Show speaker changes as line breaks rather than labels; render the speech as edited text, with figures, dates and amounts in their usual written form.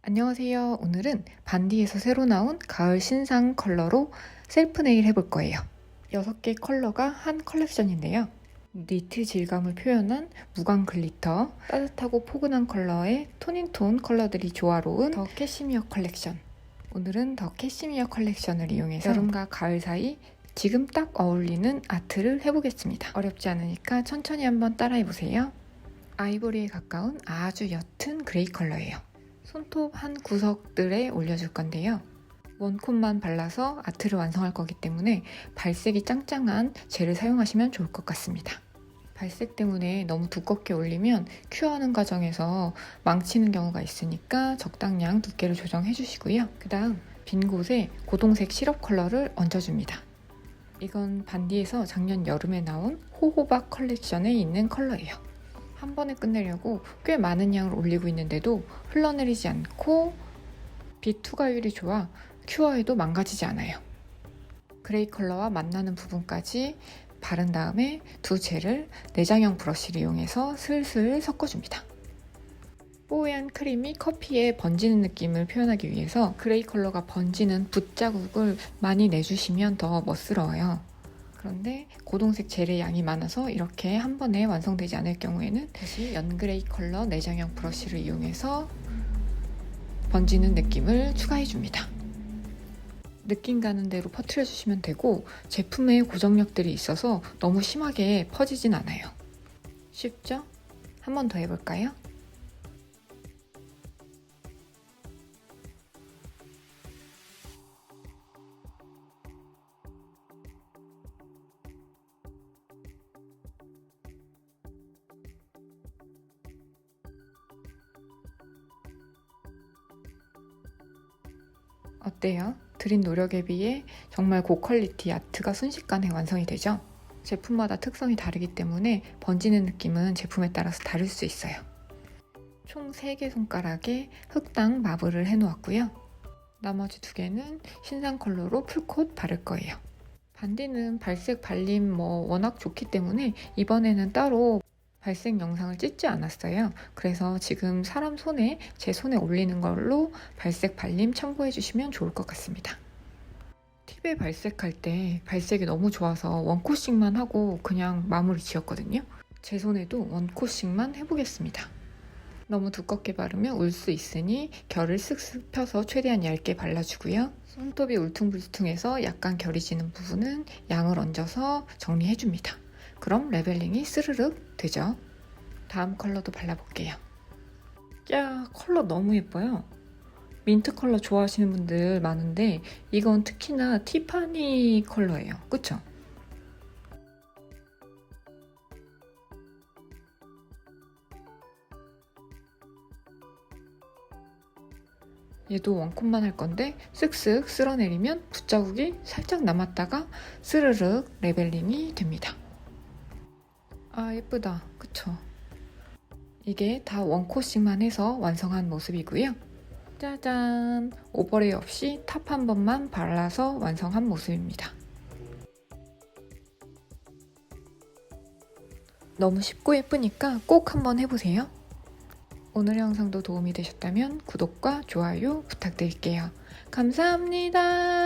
안녕하세요. 오늘은 반디에서 새로 나온 가을 신상 컬러로 셀프 네일 해볼 거예요. 6개 컬러가 한 컬렉션인데요. 니트 질감을 표현한 무광 글리터, 따뜻하고 포근한 컬러의 톤인톤 컬러들이 조화로운 더 캐시미어 컬렉션. 오늘은 더 캐시미어 컬렉션을 이용해서 여름과 가을 사이 지금 딱 어울리는 아트를 해보겠습니다. 어렵지 않으니까 천천히 한번 따라해보세요. 아이보리에 가까운 아주 옅은 그레이 컬러예요. 손톱 한 구석들에 올려줄 건데요. 원콧만 발라서 아트를 완성할 거기 때문에 발색이 짱짱한 젤을 사용하시면 좋을 것 같습니다. 발색 때문에 너무 두껍게 올리면 큐어하는 과정에서 망치는 경우가 있으니까 적당량 두께를 조정해 주시고요. 그 다음 빈 곳에 고동색 시럽 컬러를 얹어줍니다. 이건 반디에서 작년 여름에 나온 호호박 컬렉션에 있는 컬러예요. 한 번에 끝내려고 꽤 많은 양을 올리고 있는데도 흘러내리지 않고 빛 투과율이 좋아 큐어해도 망가지지 않아요. 그레이 컬러와 만나는 부분까지 바른 다음에 두 젤을 내장형 브러쉬를 이용해서 슬슬 섞어줍니다. 뽀얀 크림이 커피에 번지는 느낌을 표현하기 위해서 그레이 컬러가 번지는 붓자국을 많이 내주시면 더 멋스러워요. 그런데 고동색 젤의 양이 많아서 이렇게 한 번에 완성되지 않을 경우에는 다시 연그레이 컬러 내장형 브러쉬를 이용해서 번지는 느낌을 추가해줍니다. 느낌 가는 대로 퍼뜨려주시면 되고 제품에 고정력들이 있어서 너무 심하게 퍼지진 않아요. 쉽죠? 한 번 더 해볼까요? 어때요? 들인 노력에 비해 정말 고퀄리티 아트가 순식간에 완성이 되죠? 제품마다 특성이 다르기 때문에 번지는 느낌은 제품에 따라서 다를 수 있어요. 총 3개 손가락에 흑당 마블을 해놓았고요. 나머지 2개는 신상 컬러로 풀콧 바를 거예요. 반디는 발색 발림 워낙 좋기 때문에 이번에는 따로 발색 영상을 찍지 않았어요. 그래서 지금 사람 손에 제 손에 올리는 걸로 발색 발림 참고해 주시면 좋을 것 같습니다. 팁에 발색할 때 발색이 너무 좋아서 원코씩만 하고 그냥 마무리 지었거든요. 제 손에도 원코씩만 해보겠습니다. 너무 두껍게 바르면 울 수 있으니 결을 쓱쓱 펴서 최대한 얇게 발라주고요. 손톱이 울퉁불퉁해서 약간 결이 지는 부분은 양을 얹어서 정리해줍니다. 그럼 레벨링이 스르륵 되죠. 다음 컬러도 발라볼게요. 야, 컬러 너무 예뻐요. 민트 컬러 좋아하시는 분들 많은데 이건 특히나 티파니 컬러예요. 그쵸? 얘도 원콧만 할 건데 쓱쓱 쓸어내리면 붓자국이 살짝 남았다가 스르륵 레벨링이 됩니다. 아, 예쁘다. 그쵸? 이게 다 원코씩만 해서 완성한 모습이고요. 짜잔! 오버레이 없이 탑 한 번만 발라서 완성한 모습입니다. 너무 쉽고 예쁘니까 꼭 한번 해보세요. 오늘 영상도 도움이 되셨다면 구독과 좋아요 부탁드릴게요. 감사합니다.